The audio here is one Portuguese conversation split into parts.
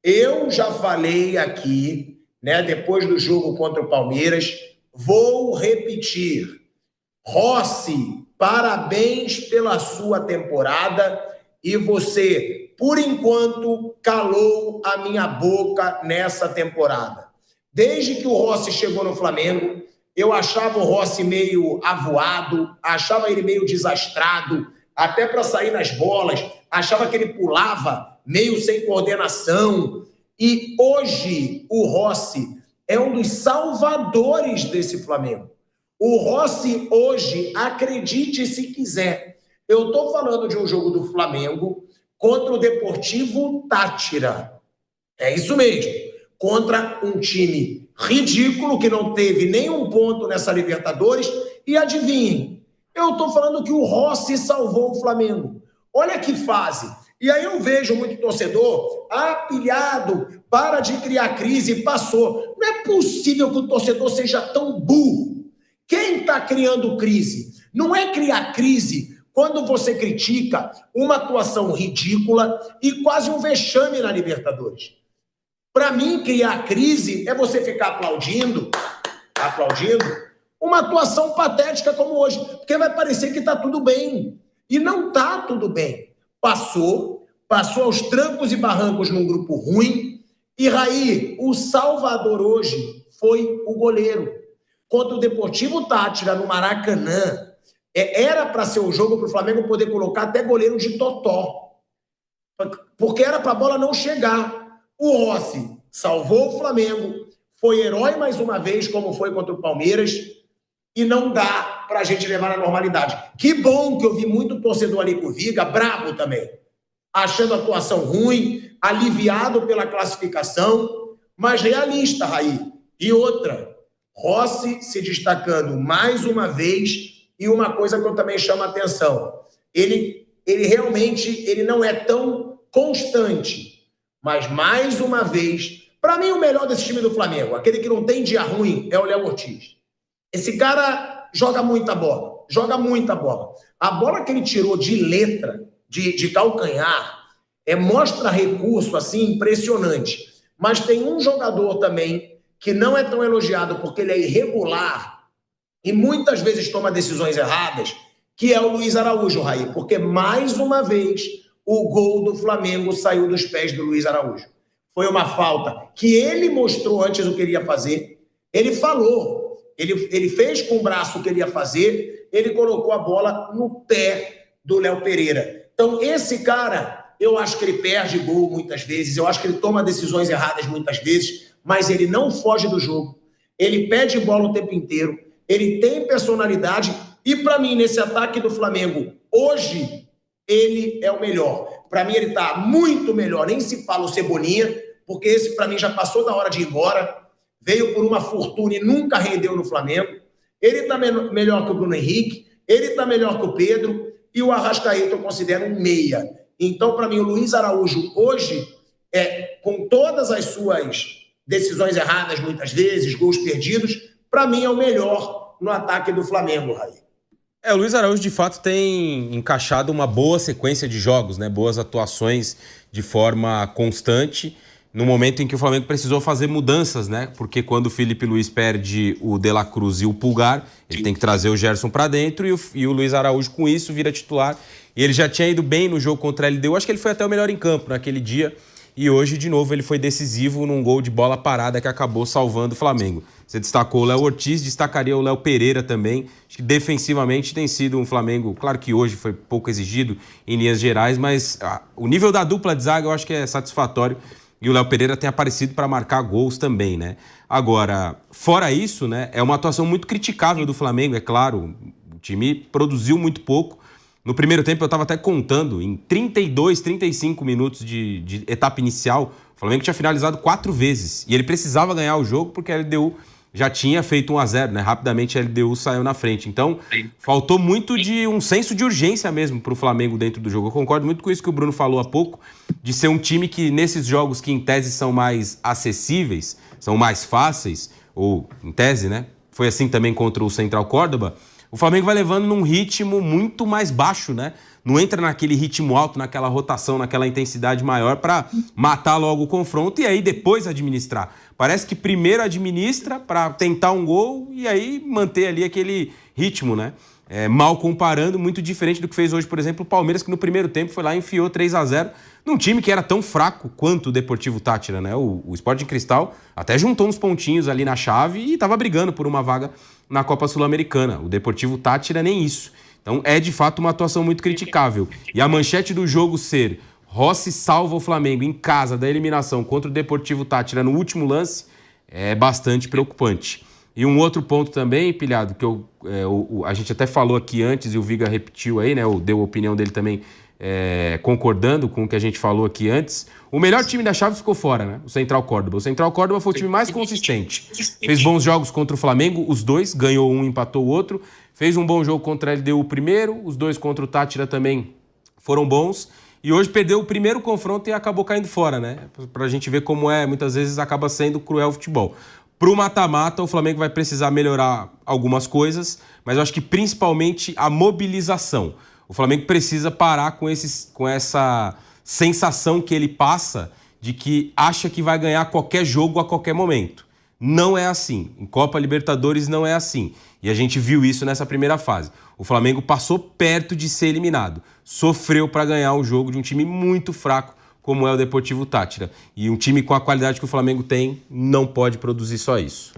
Eu já falei aqui, né, depois do jogo contra o Palmeiras, vou repetir. Rossi, parabéns pela sua temporada e você, por enquanto, calou a minha boca nessa temporada. Desde que o Rossi chegou no Flamengo, eu achava o Rossi meio avoado, achava ele meio desastrado, até para sair nas bolas, achava que ele pulava meio sem coordenação. E hoje o Rossi é um dos salvadores desse Flamengo. O Rossi hoje, acredite se quiser, eu estou falando de um jogo do Flamengo contra o Deportivo Táchira. É isso mesmo. Contra um time ridículo que não teve nenhum ponto nessa Libertadores. E adivinhem, eu estou falando que o Rossi salvou o Flamengo. Olha que fase. E aí eu vejo muito torcedor pilhado, para de criar crise, passou. Não é possível que o torcedor seja tão burro. Quem está criando crise? Não é criar crise quando você critica uma atuação ridícula e quase um vexame na Libertadores. Para mim, criar crise é você ficar aplaudindo uma atuação patética como hoje, porque vai parecer que está tudo bem. E não está tudo bem. Passou aos trancos e barrancos num grupo ruim. E, Raí, o salvador hoje foi o goleiro. Contra o Deportivo Táchira, no Maracanã, era para ser o jogo para o Flamengo poder colocar até goleiro de totó. Porque era para a bola não chegar. O Rossi salvou o Flamengo, foi herói mais uma vez, como foi contra o Palmeiras, e não dá para a gente levar na normalidade. Que bom que eu vi muito torcedor ali com o Viga, bravo também, achando a atuação ruim, aliviado pela classificação, mas realista, Raí. E outra, Rossi se destacando mais uma vez, e uma coisa que eu também chamo a atenção, ele realmente não é tão constante, mas mais uma vez, para mim o melhor desse time do Flamengo, aquele que não tem dia ruim, é o Léo Ortiz. Esse cara joga muita bola. A bola que ele tirou de letra, de calcanhar, mostra recurso assim impressionante. Mas tem um jogador também que não é tão elogiado porque ele é irregular e muitas vezes toma decisões erradas, que é o Luiz Araújo, Raí, porque mais uma vez o gol do Flamengo saiu dos pés do Luiz Araújo. Foi uma falta que ele mostrou antes o que ele ia fazer, ele falou, ele fez com o braço o que ele ia fazer, ele colocou a bola no pé do Léo Pereira. Então esse cara, eu acho que ele perde gol muitas vezes, eu acho que ele toma decisões erradas muitas vezes, mas ele não foge do jogo, ele pede bola o tempo inteiro, ele tem personalidade e, para mim, nesse ataque do Flamengo, hoje, ele é o melhor. Para mim, ele está muito melhor, nem se fala o Cebolinha, porque esse, para mim, já passou da hora de ir embora, veio por uma fortuna e nunca rendeu no Flamengo. Ele está melhor que o Bruno Henrique, ele está melhor que o Pedro e o Arrascaeta eu considero um meia. Então, para mim, o Luiz Araújo, hoje, com todas as suas decisões erradas, muitas vezes, gols perdidos, para mim é o melhor no ataque do Flamengo, Raí. O Luiz Araújo, de fato, tem encaixado uma boa sequência de jogos, né? Boas atuações de forma constante, no momento em que o Flamengo precisou fazer mudanças, né? Porque quando o Felipe Luiz perde o De La Cruz e o Pulgar, ele tem que trazer o Gerson para dentro e o Luiz Araújo, com isso, vira titular. E ele já tinha ido bem no jogo contra a LDU, acho que ele foi até o melhor em campo naquele dia. E hoje, de novo, ele foi decisivo num gol de bola parada que acabou salvando o Flamengo. Você destacou o Léo Ortiz, destacaria o Léo Pereira também. Acho que defensivamente tem sido um Flamengo, claro que hoje foi pouco exigido em linhas gerais, mas o nível da dupla de zaga eu acho que é satisfatório. E o Léo Pereira tem aparecido para marcar gols também, né? Agora, fora isso, né, é uma atuação muito criticável do Flamengo, é claro. O time produziu muito pouco. No primeiro tempo, eu estava até contando, em 32, 35 minutos de etapa inicial, o Flamengo tinha finalizado 4 vezes. E ele precisava ganhar o jogo porque a LDU já tinha feito 1-0, né? Rapidamente a LDU saiu na frente. Então, faltou muito de um senso de urgência mesmo para o Flamengo dentro do jogo. Eu concordo muito com isso que o Bruno falou há pouco, de ser um time que, nesses jogos que em tese são mais acessíveis, são mais fáceis, ou em tese, né? Foi assim também contra o Central Córdoba. o Flamengo vai levando num ritmo muito mais baixo, né? Não entra naquele ritmo alto, naquela rotação, naquela intensidade maior para matar logo o confronto e aí depois administrar. Parece que primeiro administra para tentar um gol e aí manter ali aquele ritmo, né? Mal comparando, muito diferente do que fez hoje, por exemplo, o Palmeiras, que no primeiro tempo foi lá e enfiou 3-0 num time que era tão fraco quanto o Deportivo Táchira, né? O Sporting Cristal até juntou uns pontinhos ali na chave e estava brigando por uma vaga na Copa Sul-Americana. O Deportivo Táchira nem isso. Então é de fato uma atuação muito criticável. E a manchete do jogo ser Rossi salva o Flamengo em casa da eliminação contra o Deportivo Táchira no último lance é bastante preocupante. E um outro ponto também, Pilhado, que a gente até falou aqui antes e o Viga repetiu aí, né? Deu a opinião dele também concordando com o que a gente falou aqui antes. O melhor time da chave ficou fora, né? O Central Córdoba. O Central Córdoba foi o time mais consistente. Fez bons jogos contra o Flamengo, os dois, ganhou um, empatou o outro. Fez um bom jogo contra a LDU primeiro, os dois contra o Táchira também foram bons. E hoje perdeu o primeiro confronto e acabou caindo fora, né? Pra gente ver como muitas vezes acaba sendo cruel o futebol. Pro mata-mata, o Flamengo vai precisar melhorar algumas coisas, mas eu acho que principalmente a mobilização. O Flamengo precisa parar com essa sensação que ele passa de que acha que vai ganhar qualquer jogo a qualquer momento. Não é assim. Em Copa Libertadores não é assim. E a gente viu isso nessa primeira fase. O Flamengo passou perto de ser eliminado. Sofreu para ganhar o jogo de um time muito fraco, como é o Deportivo Táchira. E um time com a qualidade que o Flamengo tem não pode produzir só isso.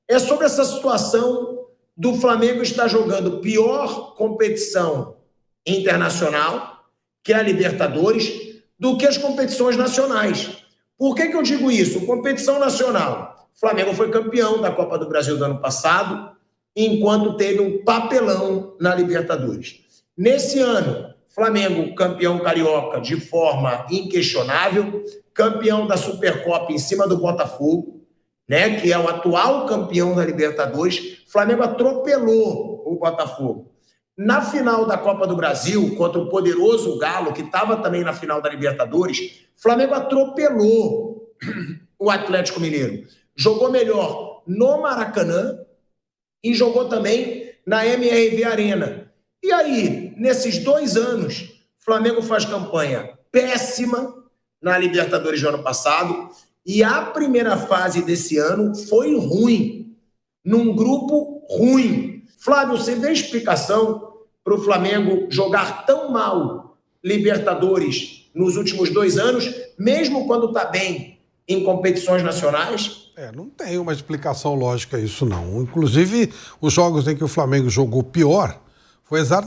É sobre essa situação do Flamengo estar jogando pior competição internacional, que é a Libertadores, do que as competições nacionais. Por que eu digo isso? Competição nacional. O Flamengo foi campeão da Copa do Brasil do ano passado, enquanto teve um papelão na Libertadores. Nesse ano, Flamengo campeão carioca de forma inquestionável, campeão da Supercopa em cima do Botafogo, né, que é o atual campeão da Libertadores. Flamengo atropelou o Botafogo. Na final da Copa do Brasil, contra o poderoso Galo, que estava também na final da Libertadores, Flamengo atropelou o Atlético Mineiro. Jogou melhor no Maracanã e jogou também na MRV Arena. E aí, nesses 2 anos, o Flamengo faz campanha péssima na Libertadores do ano passado e a primeira fase desse ano foi ruim, num grupo ruim. Flávio, você vê explicação para o Flamengo jogar tão mal Libertadores nos últimos 2 anos, mesmo quando está bem em competições nacionais? Não tem uma explicação lógica isso, não. Inclusive, os jogos em que o Flamengo jogou pior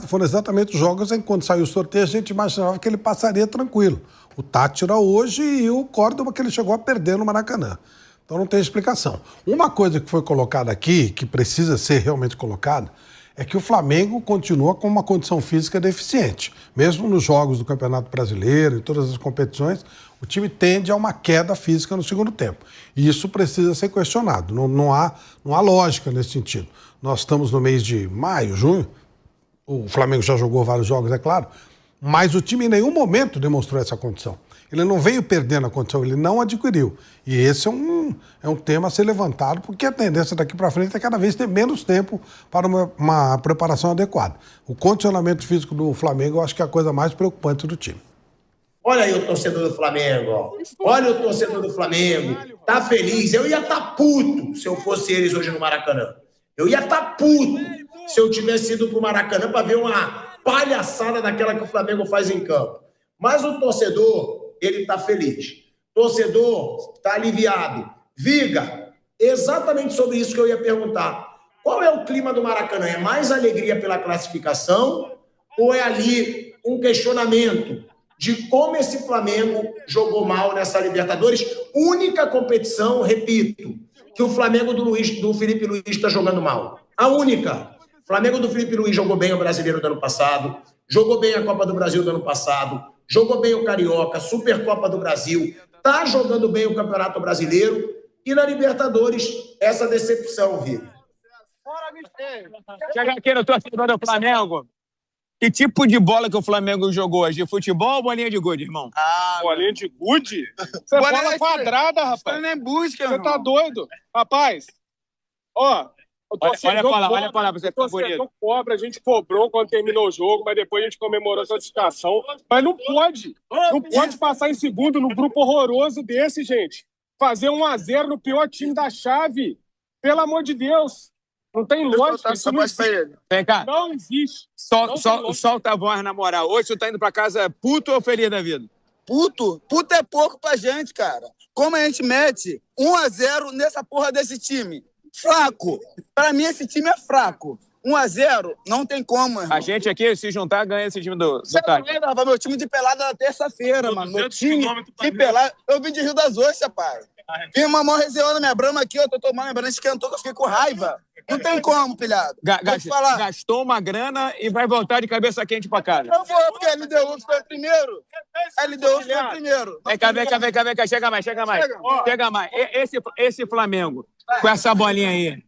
foram exatamente os jogos em que, quando saiu o sorteio, a gente imaginava que ele passaria tranquilo. O Táchira hoje e o Córdoba, que ele chegou a perder no Maracanã. Então não tem explicação. Uma coisa que foi colocada aqui, que precisa ser realmente colocada, é que o Flamengo continua com uma condição física deficiente. Mesmo nos jogos do Campeonato Brasileiro, em todas as competições, o time tende a uma queda física no segundo tempo. E isso precisa ser questionado. Não há lógica nesse sentido. Nós estamos no mês de maio, junho. O Flamengo já jogou vários jogos, é claro, mas o time em nenhum momento demonstrou essa condição. Ele não veio perdendo a condição, ele não adquiriu. E esse é um tema a ser levantado, porque a tendência daqui para frente é cada vez ter menos tempo para uma preparação adequada. O condicionamento físico do Flamengo, eu acho que é a coisa mais preocupante do time. Olha aí o torcedor do Flamengo, ó. Olha o torcedor do Flamengo, tá feliz. Eu ia estar puto se eu fosse eles hoje no Maracanã. Eu ia estar puto se eu tivesse ido pro Maracanã para ver uma palhaçada daquela que o Flamengo faz em campo. Mas o torcedor, ele tá feliz. Torcedor tá aliviado. Viga, exatamente sobre isso que eu ia perguntar. Qual é o clima do Maracanã? É mais alegria pela classificação ou é ali um questionamento de como esse Flamengo jogou mal nessa Libertadores? Única competição, repito, que o Flamengo do Felipe Luiz está jogando mal. A única. O Flamengo do Felipe Luiz jogou bem o Brasileiro do ano passado, jogou bem a Copa do Brasil do ano passado, jogou bem o Carioca, Supercopa do Brasil, está jogando bem o Campeonato Brasileiro e na Libertadores essa decepção, Vitor. Chega aqui no torcedor do Flamengo. Que tipo de bola que o Flamengo jogou hoje? De futebol ou bolinha de gude, irmão? Bolinha de gude? Você é bola quadrada, rapaz. Você não é busca, Você tá doido? Rapaz, ó, Olha pra lá, você ficou bonito. O torcedor cobra, a gente cobrou quando terminou o jogo, mas depois a gente comemorou a classificação. Mas não pode. Não pode passar em segundo num grupo horroroso desse, gente. Fazer 1-0 no pior time da chave. Pelo amor de Deus. Não tem lógica. Isso não existe. Vem cá. Não existe. Solta a voz na moral. Hoje você tá indo pra casa puto ou feliz da vida? Puto é pouco pra gente, cara. Como a gente mete 1-0 nessa porra desse time? Fraco. Pra mim, esse time é fraco. 1-0, não tem como, irmão. A gente aqui, se juntar, ganha esse time do Tati. Meu time de pelada na terça-feira, mano. Meu time de pelada... Eu vim de Rio das Ostras, pai. Vim uma mó resenhando minha brama aqui, eu tô tomando minha brama, esquentou, que eu fiquei com raiva. Não tem como, pilhado. Gastou uma grana e vai voltar de cabeça quente pra casa. Eu vou, porque a LDU foi primeiro. A LDU foi primeiro. Vem cá. Chega mais. Esse Flamengo, com essa bolinha aí,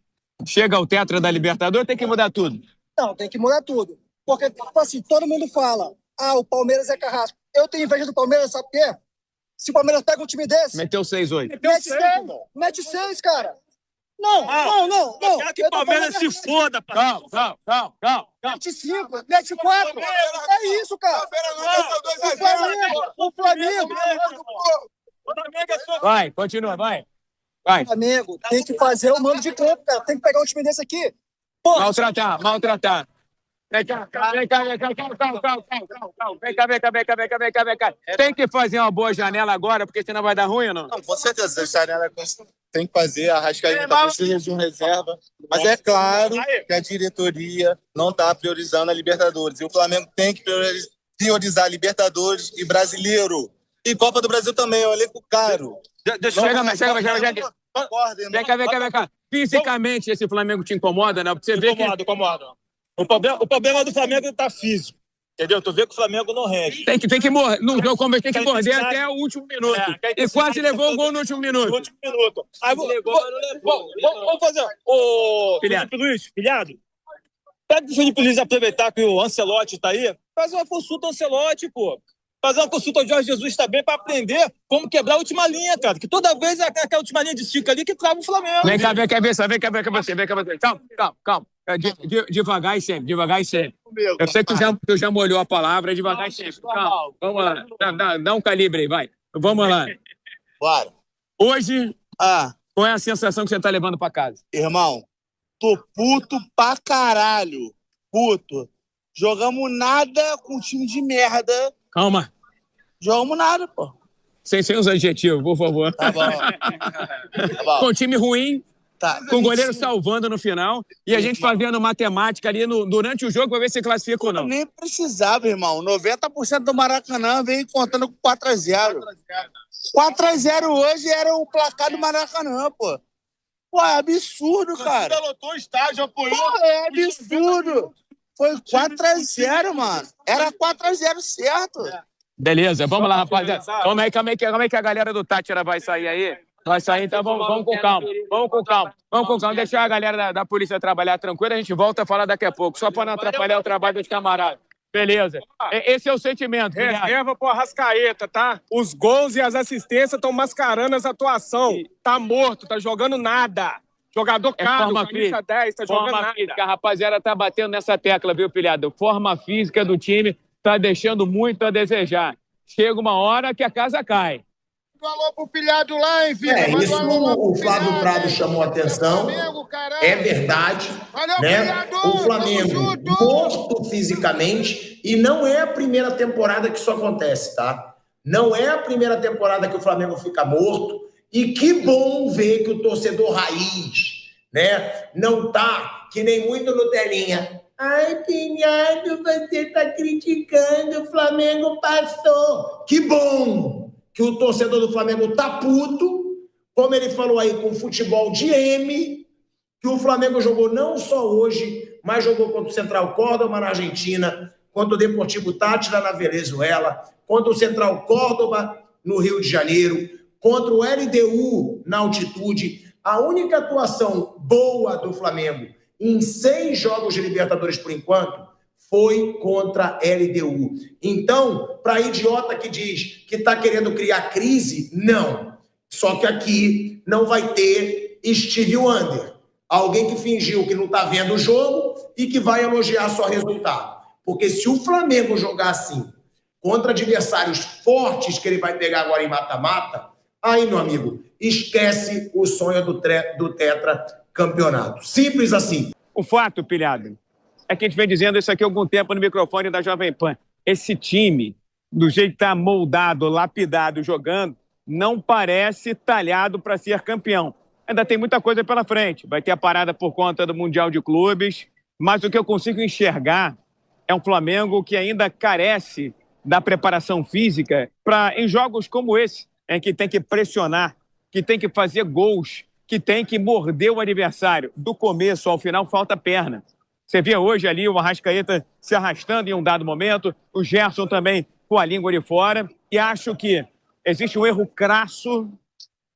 chega ao tetra da Libertadores, tem que mudar tudo. Não, tem que mudar tudo. Porque, tipo assim, todo mundo fala, o Palmeiras é carrasco. Eu tenho inveja do Palmeiras, sabe por quê? Se o Palmeiras pega um time desse... Meteu 6 hoje. Mete 6, cara. Não. Quero que o Palmeiras se foda, pai. Calma. Mete 5, mete 4. É isso, cara. O Flamengo. Vai, continua, vai. O Flamengo tem que fazer o mando de campo, cara. Tem que pegar um time desse aqui. Porra. Maltratar. Vem cá. Tem que fazer uma boa janela agora, porque senão vai dar ruim ou não? Não, com certeza. A janela tem que fazer, a Arrascaeta precisa de um reserva. Mas é claro que a diretoria não está priorizando a Libertadores. E o Flamengo tem que priorizar a Libertadores e Brasileiro. E Copa do Brasil também, é um elenco caro. Chega mais. Vem cá. Fisicamente, esse Flamengo te incomoda, né? Porque você vê Incomoda. O problema do Flamengo tá físico. Entendeu? Tu vê que o Flamengo não rende. Tem que morrer. No jogo como tem que morder até o último minuto. E quase levou o gol no último minuto. Aí vamos fazer. Ô, Felipe Luiz, pilhado. Pega o Felipe Luiz aproveitar que o Ancelotti tá aí. Faz uma consulta ao Ancelotti, pô. Fazer uma consulta ao Jorge Jesus também pra aprender como quebrar a última linha, cara. Que toda vez é aquela última linha de 5 ali que trava o Flamengo. Vem cá, você. Calma. Devagar e sempre. Eu sei que tu já molhou a palavra, devagar e sempre. Calma, vamos lá. Dá um calibre aí, vai. Vamos lá. Bora. Hoje, qual é a sensação que você tá levando pra casa? Irmão, tô puto pra caralho. Puto. Jogamos nada com time de merda. Calma. Jogamos nada, pô. Sem os adjetivos, por favor. Tá bom. Com time ruim, com o goleiro Sim. salvando no final, e a gente fazendo matemática ali durante o jogo pra ver se classifica ou não. Nem precisava, irmão. 90% do Maracanã veio contando com 4-0. 4-0 hoje era o placar do Maracanã, pô. Pô, é absurdo, cara. Você lotou o estádio, apoiou. Pô, é absurdo. Foi 4-0, mano. Era 4-0 certo. Beleza, vamos lá, rapaziada. Calma aí que a galera do Tátira vai sair aí. Vai sair, então vamos com calma. Vamos com calma. Deixar a galera da polícia trabalhar tranquilo, a gente volta a falar daqui a pouco, só para não atrapalhar o trabalho dos camaradas. Beleza. Esse é o sentimento. Reserva pro Arrascaeta, tá? Os gols e as assistências estão mascarando essa atuação. Tá morto, tá jogando nada. Jogador caro, camisa 10, tá jogando nada. Física, a rapaziada tá batendo nessa tecla, viu, pilhado? Forma física do time tá deixando muito a desejar. Chega uma hora que a casa cai. Falou pro pilhado lá, hein, filho? Isso o Flávio Prado chamou a atenção. É verdade. Né? O Flamengo morto fisicamente, e não é a primeira temporada que isso acontece, tá? Não é a primeira temporada que o Flamengo fica morto. E que bom ver que o torcedor raiz, né, não tá que nem muito Nutelinha. Ai, Pinhado, você tá criticando, o Flamengo passou. Que bom que o torcedor do Flamengo tá puto, como ele falou aí, com futebol de M, que o Flamengo jogou não só hoje, mas jogou contra o Central Córdoba na Argentina, contra o Deportivo Táchira na Venezuela, contra o Central Córdoba no Rio de Janeiro, contra o LDU na altitude. A única atuação boa do Flamengo em 6 jogos de Libertadores por enquanto foi contra a LDU. Então, para idiota que diz que está querendo criar crise, não. Só que aqui não vai ter Steve Wonder. Alguém que fingiu que não está vendo o jogo e que vai elogiar só resultado. Porque se o Flamengo jogar assim, contra adversários fortes que ele vai pegar agora em mata-mata, aí, meu amigo, esquece o sonho do tetracampeonato. Simples assim. O fato, Pilhado, é que a gente vem dizendo isso aqui há algum tempo no microfone da Jovem Pan. Esse time, do jeito que está moldado, lapidado, jogando, não parece talhado para ser campeão. Ainda tem muita coisa pela frente. Vai ter a parada por conta do Mundial de Clubes, mas o que eu consigo enxergar é um Flamengo que ainda carece da preparação física para, em jogos como esse, em que tem que pressionar, que tem que fazer gols, que tem que morder o adversário. Do começo ao final, falta perna. Você via hoje ali o Arrascaeta se arrastando em um dado momento, o Gerson também com a língua de fora, e acho que existe um erro crasso,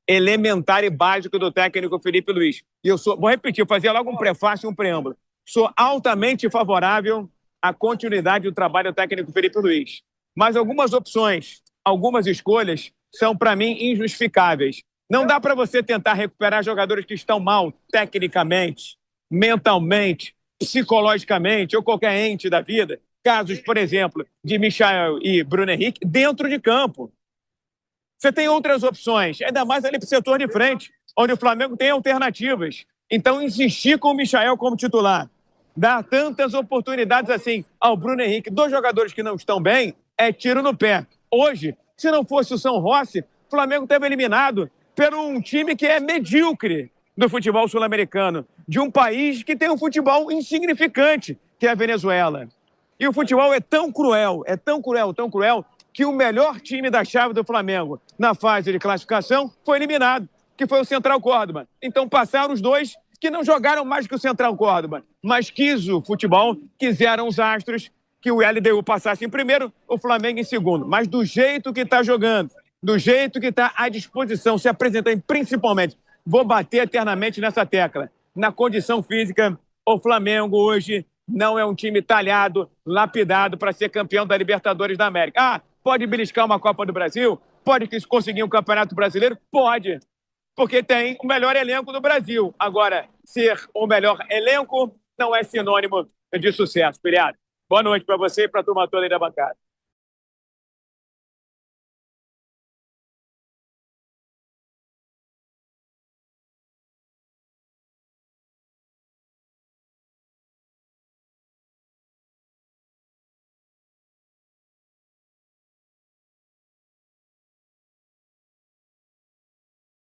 elementar e básico do técnico Felipe Luiz. E vou repetir, fazer logo um prefácio e um preâmbulo. Sou altamente favorável à continuidade do trabalho do técnico Felipe Luiz. Mas algumas opções, algumas escolhas são, para mim, injustificáveis. Não dá para você tentar recuperar jogadores que estão mal tecnicamente, mentalmente, psicologicamente ou qualquer ente da vida. Casos, por exemplo, de Michael e Bruno Henrique dentro de campo. Você tem outras opções, ainda mais ali para o setor de frente, onde o Flamengo tem alternativas. Então, insistir com o Michael como titular, dar tantas oportunidades assim ao Bruno Henrique, dois jogadores que não estão bem, é tiro no pé. Hoje, se não fosse o São Rossi, o Flamengo esteve eliminado por um time que é medíocre do futebol sul-americano, de um país que tem um futebol insignificante, que é a Venezuela. E o futebol é tão cruel, que o melhor time da chave do Flamengo na fase de classificação foi eliminado, que foi o Central Córdoba. Então passaram os dois que não jogaram mais que o Central Córdoba, mas quis o futebol, quiseram os astros que o LDU passasse em primeiro, o Flamengo em segundo. Mas do jeito que está jogando, do jeito que está à disposição, se apresentando principalmente, vou bater eternamente nessa tecla, na condição física, o Flamengo hoje não é um time talhado, lapidado para ser campeão da Libertadores da América. Ah, pode beliscar uma Copa do Brasil? Pode conseguir um Campeonato Brasileiro? Pode, porque tem o melhor elenco do Brasil. Agora, ser o melhor elenco não é sinônimo de sucesso, Pilhado. Boa noite para você e para a turma toda aí da bancada.